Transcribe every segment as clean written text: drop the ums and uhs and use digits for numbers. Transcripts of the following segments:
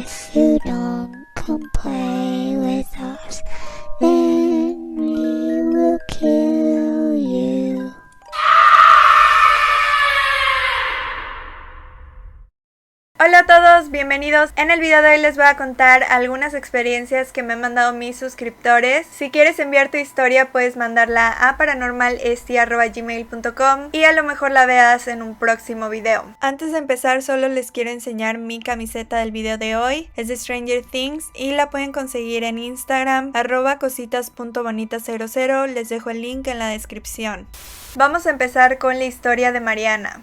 If you don't come play with us, then we will kill you. Hola a todos, bienvenidos. En el video de hoy les voy a contar algunas experiencias que me han mandado mis suscriptores. Si quieres enviar tu historia puedes mandarla a paranormalesti@gmail.com y a lo mejor la veas en un próximo video. Antes de empezar solo les quiero enseñar mi camiseta del video de hoy. Es de Stranger Things y la pueden conseguir en Instagram @cositas.bonita00. Les dejo el link en la descripción. Vamos a empezar con la historia de Mariana.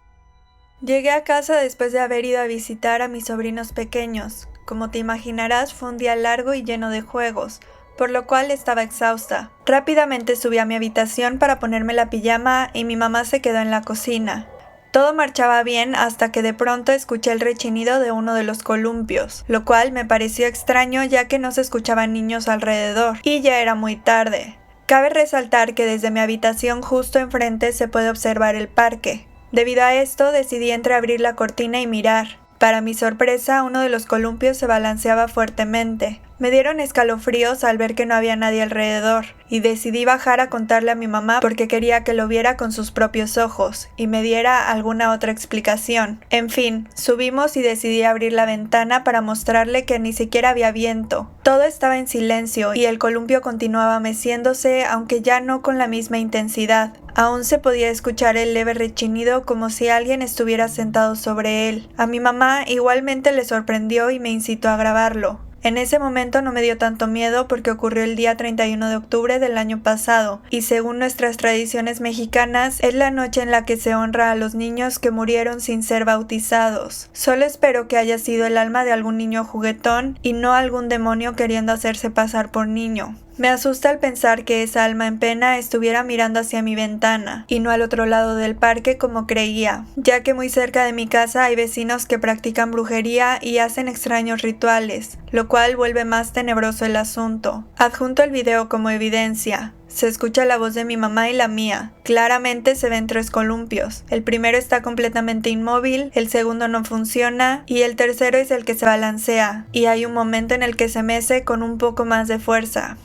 Llegué a casa después de haber ido a visitar a mis sobrinos pequeños. Como te imaginarás, fue un día largo y lleno de juegos, por lo cual estaba exhausta. Rápidamente subí a mi habitación para ponerme la pijama y mi mamá se quedó en la cocina. Todo marchaba bien hasta que de pronto escuché el rechinido de uno de los columpios, lo cual me pareció extraño ya que no se escuchaban niños alrededor, y ya era muy tarde. Cabe resaltar que desde mi habitación justo enfrente se puede observar el parque. Debido a esto, decidí entreabrir la cortina y mirar. Para mi sorpresa, uno de los columpios se balanceaba fuertemente. Me dieron escalofríos al ver que no había nadie alrededor, y decidí bajar a contarle a mi mamá porque quería que lo viera con sus propios ojos, y me diera alguna otra explicación. En fin, subimos y decidí abrir la ventana para mostrarle que ni siquiera había viento. Todo estaba en silencio, y el columpio continuaba meciéndose, aunque ya no con la misma intensidad. Aún se podía escuchar el leve rechinido como si alguien estuviera sentado sobre él. A mi mamá igualmente le sorprendió y me incitó a grabarlo. En ese momento no me dio tanto miedo porque ocurrió el día 31 de octubre del año pasado, y según nuestras tradiciones mexicanas, es la noche en la que se honra a los niños que murieron sin ser bautizados. Solo espero que haya sido el alma de algún niño juguetón y no algún demonio queriendo hacerse pasar por niño. Me asusta al pensar que esa alma en pena estuviera mirando hacia mi ventana, y no al otro lado del parque como creía, ya que muy cerca de mi casa hay vecinos que practican brujería y hacen extraños rituales, lo cual vuelve más tenebroso el asunto. Adjunto el video como evidencia. Se escucha la voz de mi mamá y la mía. Claramente se ven 3 columpios. El primero está completamente inmóvil, el segundo no funciona y el tercero es el que se balancea, y hay un momento en el que se mece con un poco más de fuerza.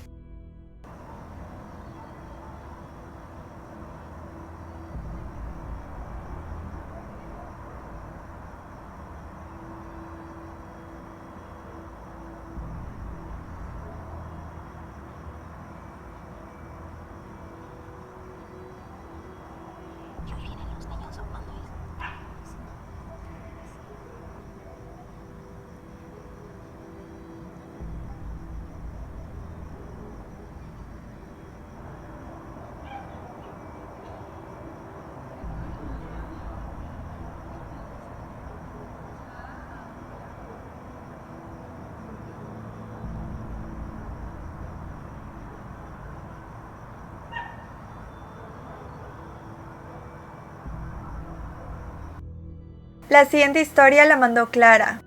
La siguiente historia la mandó Clara.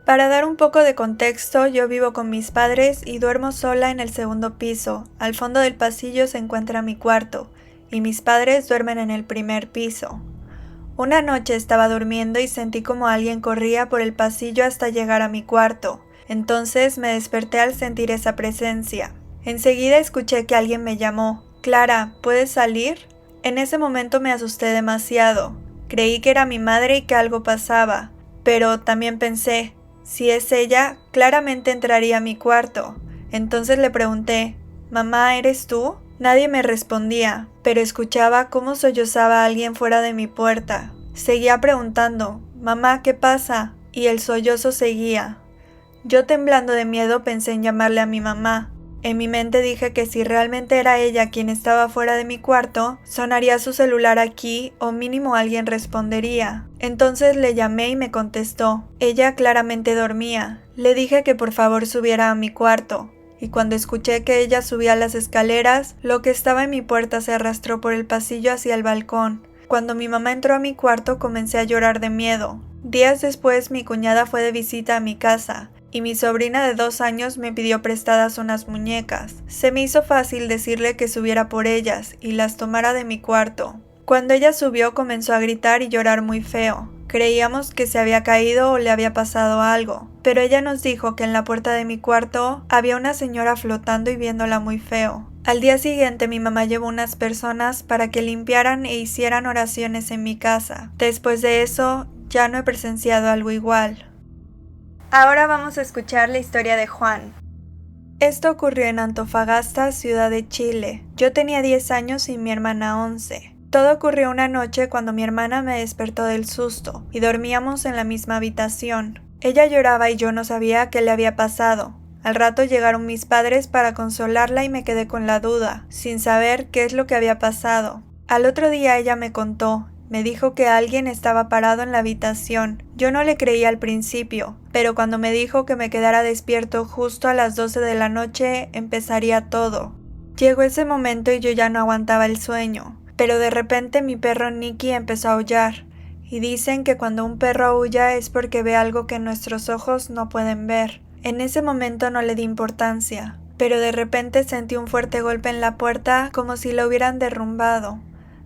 Para dar un poco de contexto, yo vivo con mis padres y duermo sola en el segundo piso. Al fondo del pasillo se encuentra mi cuarto, y mis padres duermen en el primer piso. Una noche estaba durmiendo y sentí como alguien corría por el pasillo hasta llegar a mi cuarto. Entonces me desperté al sentir esa presencia. Enseguida escuché que alguien me llamó. «Clara, ¿puedes salir?». En ese momento me asusté demasiado. Creí que era mi madre y que algo pasaba, pero también pensé, si es ella, claramente entraría a mi cuarto. Entonces le pregunté, «Mamá, ¿eres tú?». Nadie me respondía, pero escuchaba cómo sollozaba alguien fuera de mi puerta. Seguía preguntando, «Mamá, ¿qué pasa?», y el sollozo seguía. Yo, temblando de miedo, pensé en llamarle a mi mamá. En mi mente dije que si realmente era ella quien estaba fuera de mi cuarto, sonaría su celular aquí o mínimo alguien respondería. Entonces le llamé y me contestó. Ella claramente dormía. Le dije que por favor subiera a mi cuarto, y cuando escuché que ella subía las escaleras, lo que estaba en mi puerta se arrastró por el pasillo hacia el balcón. Cuando mi mamá entró a mi cuarto comencé a llorar de miedo. Días después mi cuñada fue de visita a mi casa, y mi sobrina de 2 años me pidió prestadas unas muñecas. Se me hizo fácil decirle que subiera por ellas y las tomara de mi cuarto. Cuando ella subió comenzó a gritar y llorar muy feo. Creíamos que se había caído o le había pasado algo, pero ella nos dijo que en la puerta de mi cuarto había una señora flotando y viéndola muy feo. Al día siguiente mi mamá llevó unas personas para que limpiaran e hicieran oraciones en mi casa. Después de eso, ya no he presenciado algo igual. Ahora vamos a escuchar la historia de Juan. Esto ocurrió en Antofagasta, ciudad de Chile. Yo tenía 10 años y mi hermana 11. Todo ocurrió una noche cuando mi hermana me despertó del susto y dormíamos en la misma habitación. Ella lloraba y yo no sabía qué le había pasado. Al rato llegaron mis padres para consolarla y me quedé con la duda, sin saber qué es lo que había pasado. Al otro día ella me contó, me dijo que alguien estaba parado en la habitación. Yo no le creía al principio, pero cuando me dijo que me quedara despierto justo a las 12 de la noche, empezaría todo. Llegó ese momento y yo ya no aguantaba el sueño. Pero de repente mi perro Nicky empezó a aullar, y dicen que cuando un perro aúlla es porque ve algo que nuestros ojos no pueden ver. En ese momento no le di importancia, pero de repente sentí un fuerte golpe en la puerta como si la hubieran derrumbado.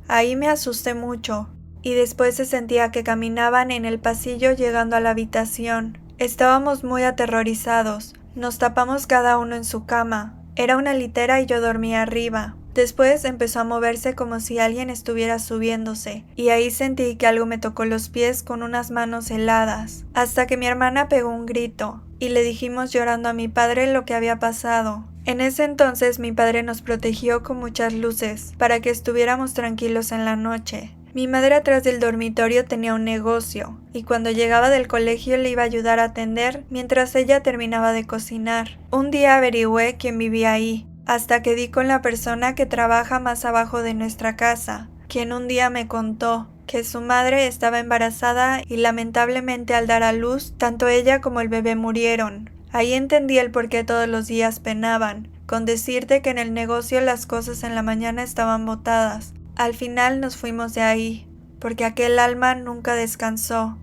Ahí me asusté mucho, y después se sentía que caminaban en el pasillo llegando a la habitación. Estábamos muy aterrorizados, nos tapamos cada uno en su cama. Era una litera y yo dormía arriba. Después empezó a moverse como si alguien estuviera subiéndose, y ahí sentí que algo me tocó los pies con unas manos heladas, hasta que mi hermana pegó un grito, y le dijimos llorando a mi padre lo que había pasado. En ese entonces mi padre nos protegió con muchas luces, para que estuviéramos tranquilos en la noche. Mi madre atrás del dormitorio tenía un negocio, y cuando llegaba del colegio le iba a ayudar a atender mientras ella terminaba de cocinar. Un día averigüé quién vivía ahí, hasta que di con la persona que trabaja más abajo de nuestra casa, quien un día me contó que su madre estaba embarazada y lamentablemente al dar a luz, tanto ella como el bebé murieron. Ahí entendí el por qué todos los días penaban, con decirte que en el negocio las cosas en la mañana estaban botadas. Al final nos fuimos de ahí, porque aquel alma nunca descansó.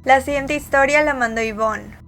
La siguiente historia la mandó Ivonne.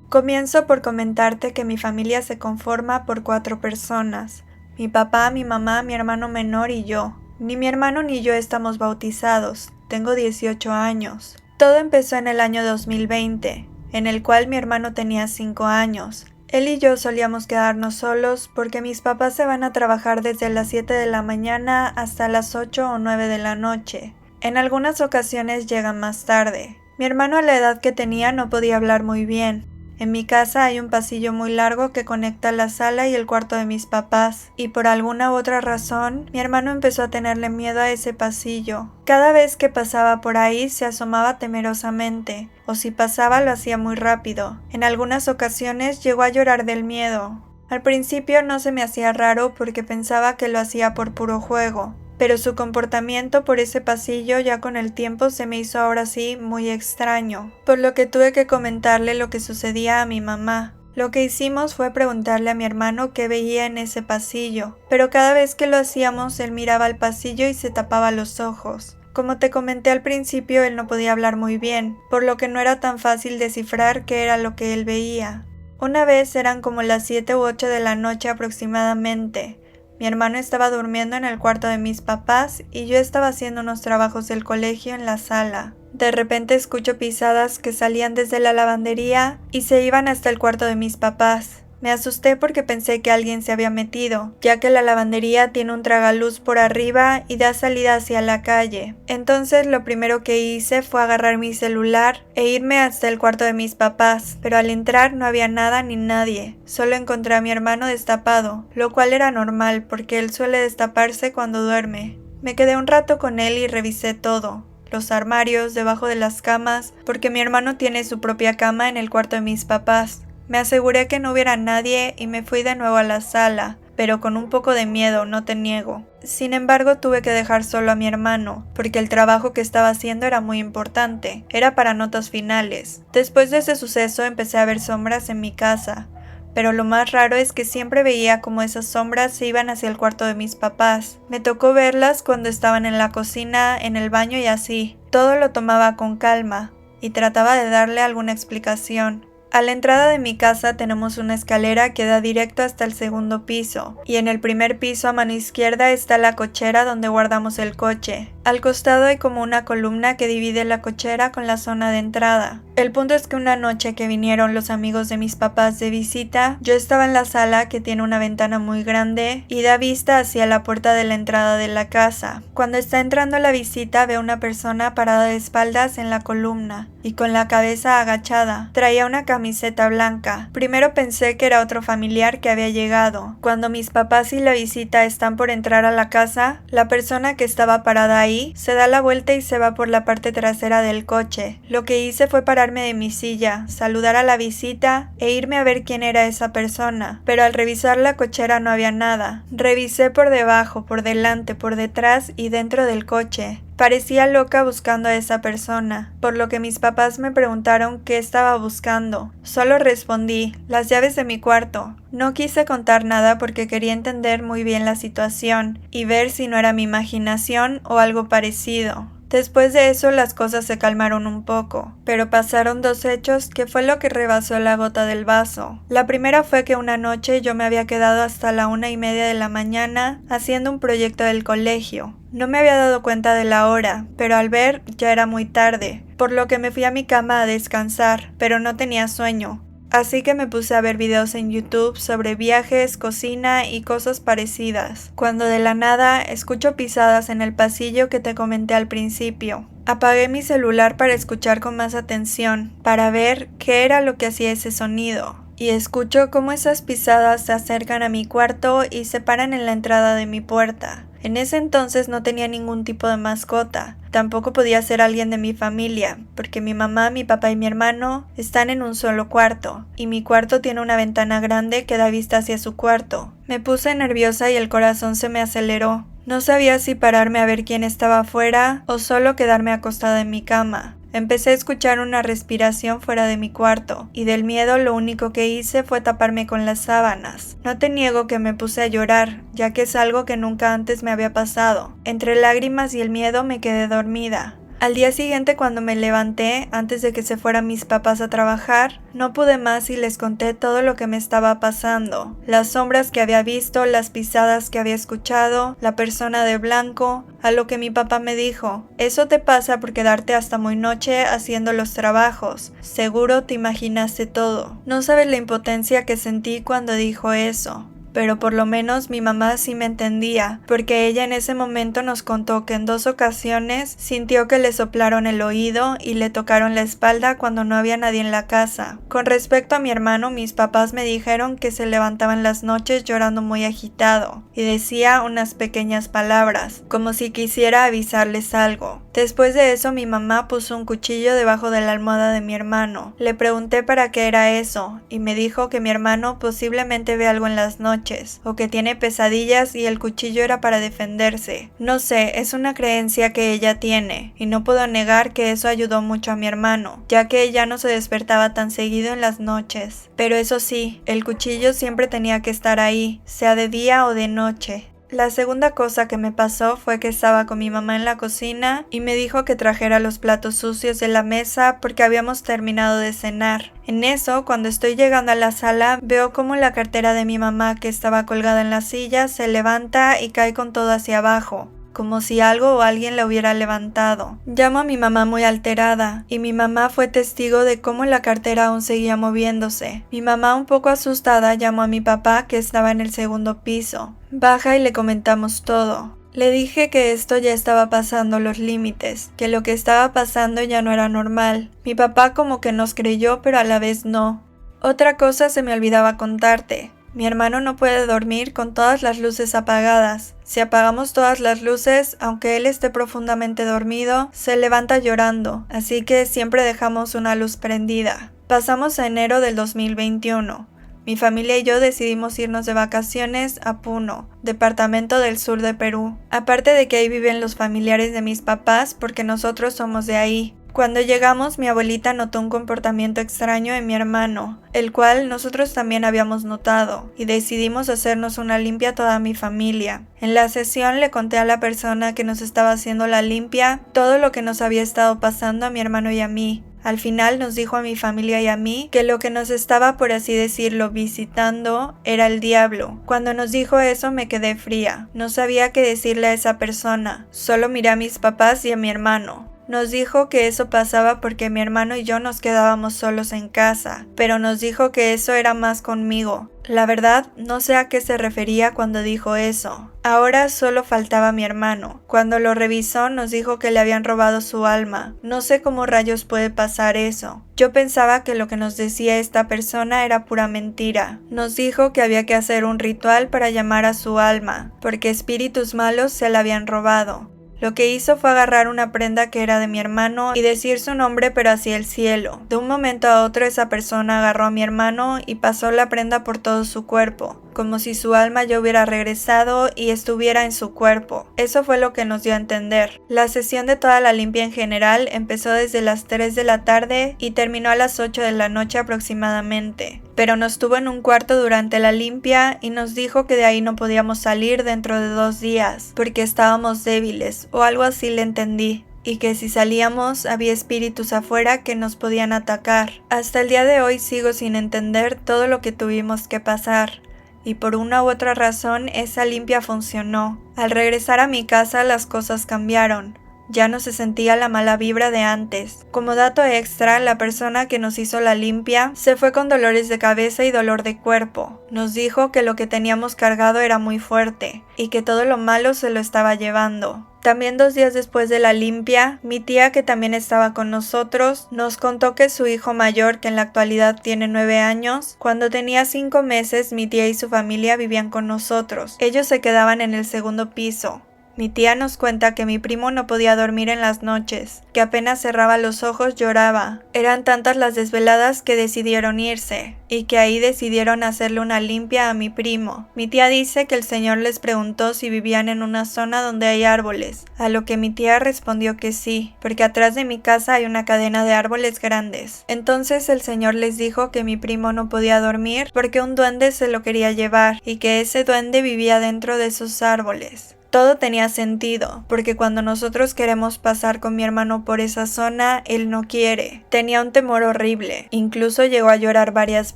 Comienzo por comentarte que mi familia se conforma por 4 personas. Mi papá, mi mamá, mi hermano menor y yo. Ni mi hermano ni yo estamos bautizados. Tengo 18 años. Todo empezó en el año 2020, en el cual mi hermano tenía 5 años. Él y yo solíamos quedarnos solos porque mis papás se van a trabajar desde las 7 de la mañana hasta las 8 o 9 de la noche. En algunas ocasiones llegan más tarde. Mi hermano a la edad que tenía no podía hablar muy bien. En mi casa hay un pasillo muy largo que conecta la sala y el cuarto de mis papás, y por alguna u otra razón, mi hermano empezó a tenerle miedo a ese pasillo. Cada vez que pasaba por ahí se asomaba temerosamente, o si pasaba lo hacía muy rápido. En algunas ocasiones llegó a llorar del miedo. Al principio no se me hacía raro porque pensaba que lo hacía por puro juego, pero su comportamiento por ese pasillo ya con el tiempo se me hizo ahora sí muy extraño, por lo que tuve que comentarle lo que sucedía a mi mamá. Lo que hicimos fue preguntarle a mi hermano qué veía en ese pasillo, pero cada vez que lo hacíamos él miraba al pasillo y se tapaba los ojos. Como te comenté al principio, él no podía hablar muy bien, por lo que no era tan fácil descifrar qué era lo que él veía. Una vez eran como las 7 u 8 de la noche aproximadamente. Mi hermano estaba durmiendo en el cuarto de mis papás y yo estaba haciendo unos trabajos del colegio en la sala. De repente escucho pisadas que salían desde la lavandería y se iban hasta el cuarto de mis papás. Me asusté porque pensé que alguien se había metido, ya que la lavandería tiene un tragaluz por arriba y da salida hacia la calle. Entonces lo primero que hice fue agarrar mi celular e irme hasta el cuarto de mis papás, pero al entrar no había nada ni nadie. Solo encontré a mi hermano destapado, lo cual era normal porque él suele destaparse cuando duerme. Me quedé un rato con él y revisé todo. Los armarios, debajo de las camas, porque mi hermano tiene su propia cama en el cuarto de mis papás. Me aseguré que no hubiera nadie y me fui de nuevo a la sala, pero con un poco de miedo, no te niego. Sin embargo, tuve que dejar solo a mi hermano, porque el trabajo que estaba haciendo era muy importante, era para notas finales. Después de ese suceso empecé a ver sombras en mi casa, pero lo más raro es que siempre veía como esas sombras se iban hacia el cuarto de mis papás. Me tocó verlas cuando estaban en la cocina, en el baño y así. Todo lo tomaba con calma, y trataba de darle alguna explicación. A la entrada de mi casa tenemos una escalera que da directo hasta el segundo piso, y en el primer piso a mano izquierda está la cochera donde guardamos el coche. Al costado hay como una columna que divide la cochera con la zona de entrada. El punto es que una noche que vinieron los amigos de mis papás de visita, yo estaba en la sala que tiene una ventana muy grande y da vista hacia la puerta de la entrada de la casa. Cuando está entrando la visita veo una persona parada de espaldas en la columna y con la cabeza agachada. Traía una camiseta blanca. Primero pensé que era otro familiar que había llegado. Cuando mis papás y la visita están por entrar a la casa, la persona que estaba parada ahí se da la vuelta y se va por la parte trasera del coche. Lo que hice fue pararme de mi silla, saludar a la visita e irme a ver quién era esa persona, pero al revisar la cochera no había nada. Revisé por debajo, por delante, por detrás y dentro del coche. Parecía loca buscando a esa persona, por lo que mis papás me preguntaron qué estaba buscando. Solo respondí, las llaves de mi cuarto. No quise contar nada porque quería entender muy bien la situación y ver si no era mi imaginación o algo parecido. Después de eso las cosas se calmaron un poco, pero pasaron dos hechos que fue lo que rebasó la gota del vaso. La primera fue que una noche yo me había quedado hasta la 1:30 de la mañana haciendo un proyecto del colegio. No me había dado cuenta de la hora, pero al ver ya era muy tarde, por lo que me fui a mi cama a descansar, pero no tenía sueño. Así que me puse a ver videos en YouTube sobre viajes, cocina y cosas parecidas, cuando de la nada escucho pisadas en el pasillo que te comenté al principio. Apagué mi celular para escuchar con más atención, para ver qué era lo que hacía ese sonido. Y escucho cómo esas pisadas se acercan a mi cuarto y se paran en la entrada de mi puerta. En ese entonces no tenía ningún tipo de mascota. Tampoco podía ser alguien de mi familia, porque mi mamá, mi papá y mi hermano están en un solo cuarto, y mi cuarto tiene una ventana grande que da vista hacia su cuarto. Me puse nerviosa y el corazón se me aceleró. No sabía si pararme a ver quién estaba afuera o solo quedarme acostada en mi cama. Empecé a escuchar una respiración fuera de mi cuarto, y del miedo lo único que hice fue taparme con las sábanas. No te niego que me puse a llorar, ya que es algo que nunca antes me había pasado. Entre lágrimas y el miedo me quedé dormida. Al día siguiente, cuando me levanté, antes de que se fueran mis papás a trabajar, no pude más y les conté todo lo que me estaba pasando. Las sombras que había visto, las pisadas que había escuchado, la persona de blanco, a lo que mi papá me dijo: eso te pasa por quedarte hasta muy noche haciendo los trabajos. Seguro te imaginaste todo. No sabes la impotencia que sentí cuando dijo eso. Pero por lo menos mi mamá sí me entendía, porque ella en ese momento nos contó que en 2 ocasiones sintió que le soplaron el oído y le tocaron la espalda cuando no había nadie en la casa. Con respecto a mi hermano, mis papás me dijeron que se levantaba en las noches llorando muy agitado, y decía unas pequeñas palabras, como si quisiera avisarles algo. Después de eso mi mamá puso un cuchillo debajo de la almohada de mi hermano. Le pregunté para qué era eso, y me dijo que mi hermano posiblemente ve algo en las noches, o que tiene pesadillas y el cuchillo era para defenderse. No sé, es una creencia que ella tiene, y no puedo negar que eso ayudó mucho a mi hermano, ya que ella no se despertaba tan seguido en las noches. Pero eso sí, el cuchillo siempre tenía que estar ahí, sea de día o de noche. La segunda cosa que me pasó fue que estaba con mi mamá en la cocina y me dijo que trajera los platos sucios de la mesa porque habíamos terminado de cenar. En eso, cuando estoy llegando a la sala, veo como la cartera de mi mamá, que estaba colgada en la silla, se levanta y cae con todo hacia abajo, como si algo o alguien la hubiera levantado. Llamo a mi mamá muy alterada, y mi mamá fue testigo de cómo la cartera aún seguía moviéndose. Mi mamá, un poco asustada, llamó a mi papá, que estaba en el segundo piso. Baja y le comentamos todo. Le dije que esto ya estaba pasando los límites, que lo que estaba pasando ya no era normal. Mi papá como que nos creyó, pero a la vez no. Otra cosa se me olvidaba contarte. Mi hermano no puede dormir con todas las luces apagadas. Si apagamos todas las luces, aunque él esté profundamente dormido, se levanta llorando, así que siempre dejamos una luz prendida. Pasamos a enero del 2021. Mi familia y yo decidimos irnos de vacaciones a Puno, departamento del sur de Perú. Aparte de que ahí viven los familiares de mis papás, porque nosotros somos de ahí. Cuando llegamos, mi abuelita notó un comportamiento extraño en mi hermano, el cual nosotros también habíamos notado, y decidimos hacernos una limpia a toda mi familia. En la sesión le conté a la persona que nos estaba haciendo la limpia todo lo que nos había estado pasando a mi hermano y a mí. Al final nos dijo a mi familia y a mí que lo que nos estaba, por así decirlo, visitando era el diablo. Cuando nos dijo eso me quedé fría. No sabía qué decirle a esa persona. Solo miré a mis papás y a mi hermano. Nos dijo que eso pasaba porque mi hermano y yo nos quedábamos solos en casa, pero nos dijo que eso era más conmigo. La verdad, no sé a qué se refería cuando dijo eso. Ahora solo faltaba mi hermano. Cuando lo revisó nos dijo que le habían robado su alma. No sé cómo rayos puede pasar eso. Yo pensaba que lo que nos decía esta persona era pura mentira. Nos dijo que había que hacer un ritual para llamar a su alma, porque espíritus malos se la habían robado. Lo que hizo fue agarrar una prenda que era de mi hermano y decir su nombre pero hacia el cielo. De un momento a otro esa persona agarró a mi hermano y pasó la prenda por todo su cuerpo, como si su alma ya hubiera regresado y estuviera en su cuerpo. Eso fue lo que nos dio a entender. La sesión de toda la limpia en general empezó desde las 3 de la tarde y terminó a las 8 de la noche aproximadamente. Pero nos tuvo en un cuarto durante la limpia y nos dijo que de ahí no podíamos salir dentro de 2 días, porque estábamos débiles, o algo así le entendí. Y que si salíamos había espíritus afuera que nos podían atacar. Hasta el día de hoy sigo sin entender todo lo que tuvimos que pasar. Y por una u otra razón esa limpia funcionó. Al regresar a mi casa las cosas cambiaron. Ya no se sentía la mala vibra de antes. Como dato extra, la persona que nos hizo la limpia se fue con dolores de cabeza y dolor de cuerpo. Nos dijo que lo que teníamos cargado era muy fuerte y que todo lo malo se lo estaba llevando. También 2 días después de la limpia, mi tía, que también estaba con nosotros, nos contó que su hijo mayor, que en la actualidad tiene 9 años, cuando tenía 5 meses, mi tía y su familia vivían con nosotros. Ellos se quedaban en el 2º piso. Mi tía nos cuenta que mi primo no podía dormir en las noches, que apenas cerraba los ojos lloraba. Eran tantas las desveladas que decidieron irse, y que ahí decidieron hacerle una limpia a mi primo. Mi tía dice que el señor les preguntó si vivían en una zona donde hay árboles, a lo que mi tía respondió que sí, porque atrás de mi casa hay una cadena de árboles grandes. Entonces el señor les dijo que mi primo no podía dormir porque un duende se lo quería llevar, y que ese duende vivía dentro de esos árboles. Todo tenía sentido, porque cuando nosotros queremos pasar con mi hermano por esa zona, él no quiere. Tenía un temor horrible, incluso llegó a llorar varias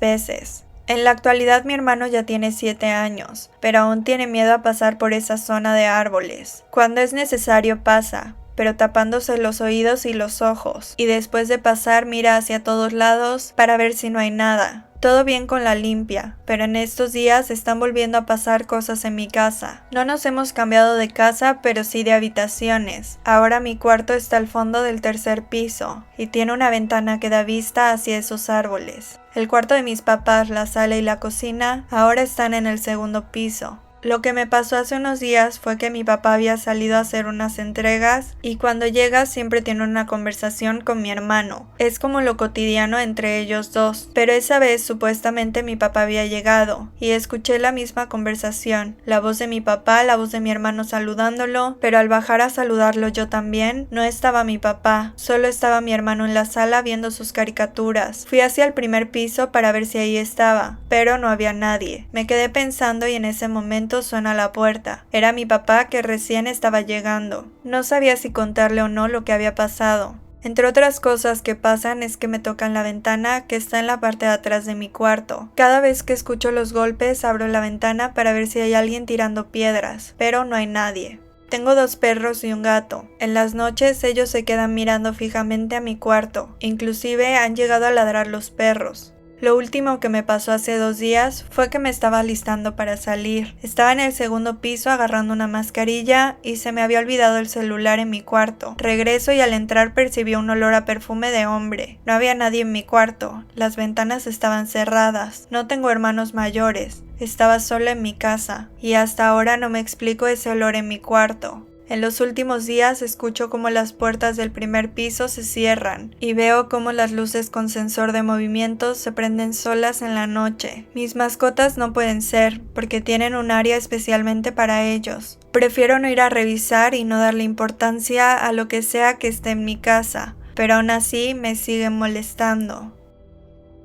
veces. En la actualidad mi hermano ya tiene 7 años, pero aún tiene miedo a pasar por esa zona de árboles. Cuando es necesario pasa, pero tapándose los oídos y los ojos, y después de pasar mira hacia todos lados para ver si no hay nada. Todo bien con la limpia, pero en estos días están volviendo a pasar cosas en mi casa. No nos hemos cambiado de casa, pero sí de habitaciones. Ahora mi cuarto está al fondo del 3er piso, y tiene una ventana que da vista hacia esos árboles. El cuarto de mis papás, la sala y la cocina ahora están en el 2º piso. Lo que me pasó hace unos días fue que mi papá había salido a hacer unas entregas y cuando llega siempre tiene una conversación con mi hermano. Es como lo cotidiano entre ellos dos, pero esa vez supuestamente mi papá había llegado y escuché la misma conversación, la voz de mi papá, la voz de mi hermano saludándolo, pero al bajar a saludarlo yo también, no estaba mi papá, solo estaba mi hermano en la sala viendo sus caricaturas. Fui hacia el 1er piso para ver si ahí estaba, pero no había nadie. Me quedé pensando y en ese momento suena la puerta. Era mi papá que recién estaba llegando. No sabía si contarle o no lo que había pasado. Entre otras cosas que pasan es que me tocan la ventana que está en la parte de atrás de mi cuarto. Cada vez que escucho los golpes abro la ventana para ver si hay alguien tirando piedras, pero no hay nadie. Tengo 2 perros y un gato. En las noches ellos se quedan mirando fijamente a mi cuarto. Inclusive han llegado a ladrar los perros. Lo último que me pasó hace 2 días fue que me estaba alistando para salir. Estaba en el 2º piso agarrando una mascarilla y se me había olvidado el celular en mi cuarto. Regreso y al entrar percibí un olor a perfume de hombre. No había nadie en mi cuarto. Las ventanas estaban cerradas. No tengo hermanos mayores. Estaba sola en mi casa y hasta ahora no me explico ese olor en mi cuarto. En los últimos días escucho cómo las puertas del 1er piso se cierran y veo cómo las luces con sensor de movimiento se prenden solas en la noche. Mis mascotas no pueden ser porque tienen un área especialmente para ellos. Prefiero no ir a revisar y no darle importancia a lo que sea que esté en mi casa, pero aún así me siguen molestando.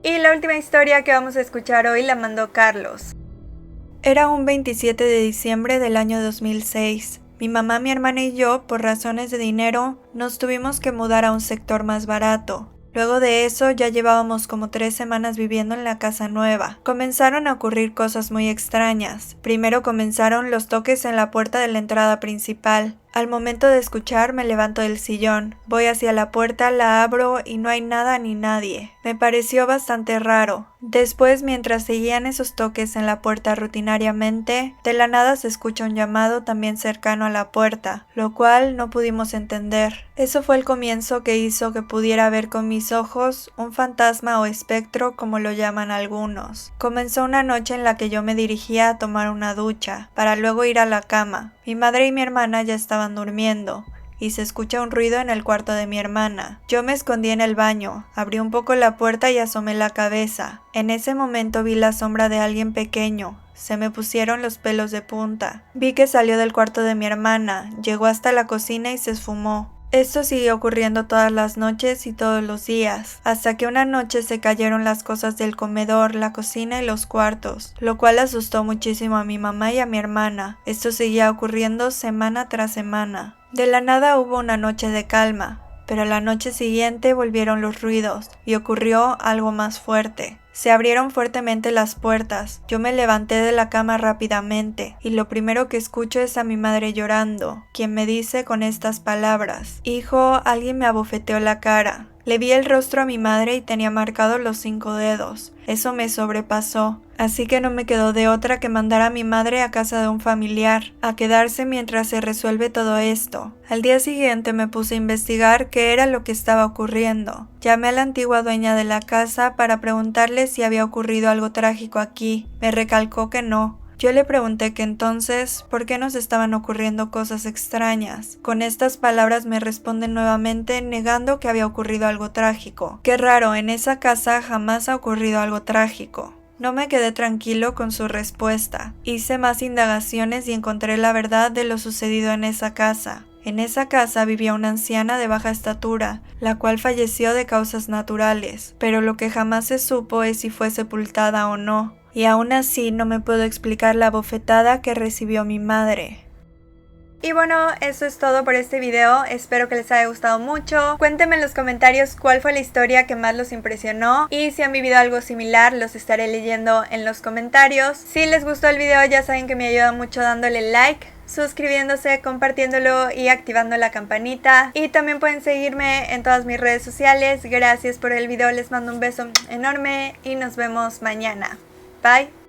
Y la última historia que vamos a escuchar hoy la mandó Carlos. Era un 27 de diciembre del año 2006. Mi mamá, mi hermana y yo, por razones de dinero, nos tuvimos que mudar a un sector más barato. Luego de eso ya llevábamos como 3 semanas viviendo en la casa nueva. Comenzaron a ocurrir cosas muy extrañas. Primero comenzaron los toques en la puerta de la entrada principal. Al momento de escuchar me levanto del sillón, voy hacia la puerta, la abro y no hay nada ni nadie. Me pareció bastante raro. Después, mientras seguían esos toques en la puerta rutinariamente, de la nada se escucha un llamado también cercano a la puerta, lo cual no pudimos entender. Eso fue el comienzo que hizo que pudiera ver con mis ojos un fantasma o espectro como lo llaman algunos. Comenzó una noche en la que yo me dirigía a tomar una ducha, para luego ir a la cama. Mi madre y mi hermana ya estaban durmiendo, y se escucha un ruido en el cuarto de mi hermana. Yo me escondí en el baño, abrí un poco la puerta y asomé la cabeza. En ese momento vi la sombra de alguien pequeño. Se me pusieron los pelos de punta. Vi que salió del cuarto de mi hermana, llegó hasta la cocina y se esfumó. Esto siguió ocurriendo todas las noches y todos los días, hasta que una noche se cayeron las cosas del comedor, la cocina y los cuartos, lo cual asustó muchísimo a mi mamá y a mi hermana. Esto seguía ocurriendo semana tras semana. De la nada hubo una noche de calma, pero la noche siguiente volvieron los ruidos y ocurrió algo más fuerte. Se abrieron fuertemente las puertas. Yo me levanté de la cama rápidamente y lo primero que escucho es a mi madre llorando, quien me dice con estas palabras: «Hijo, alguien me abofeteó la cara». Le vi el rostro a mi madre y tenía marcados los 5 dedos. Eso me sobrepasó, así que no me quedó de otra que mandar a mi madre a casa de un familiar, a quedarse mientras se resuelve todo esto. Al día siguiente me puse a investigar qué era lo que estaba ocurriendo. Llamé a la antigua dueña de la casa para preguntarle si había ocurrido algo trágico aquí. Me recalcó que no. Yo le pregunté que entonces, ¿por qué nos estaban ocurriendo cosas extrañas? Con estas palabras me responden nuevamente negando que había ocurrido algo trágico. Qué raro, en esa casa jamás ha ocurrido algo trágico. No me quedé tranquilo con su respuesta. Hice más indagaciones y encontré la verdad de lo sucedido en esa casa. En esa casa vivía una anciana de baja estatura, la cual falleció de causas naturales, pero lo que jamás se supo es si fue sepultada o no. Y aún así no me puedo explicar la bofetada que recibió mi madre. Y bueno, eso es todo por este video, espero que les haya gustado mucho. Cuéntenme en los comentarios cuál fue la historia que más los impresionó y si han vivido algo similar los estaré leyendo en los comentarios. Si les gustó el video ya saben que me ayuda mucho dándole like, suscribiéndose, compartiéndolo y activando la campanita. Y también pueden seguirme en todas mis redes sociales. Gracias por el video, les mando un beso enorme y nos vemos mañana. Bye.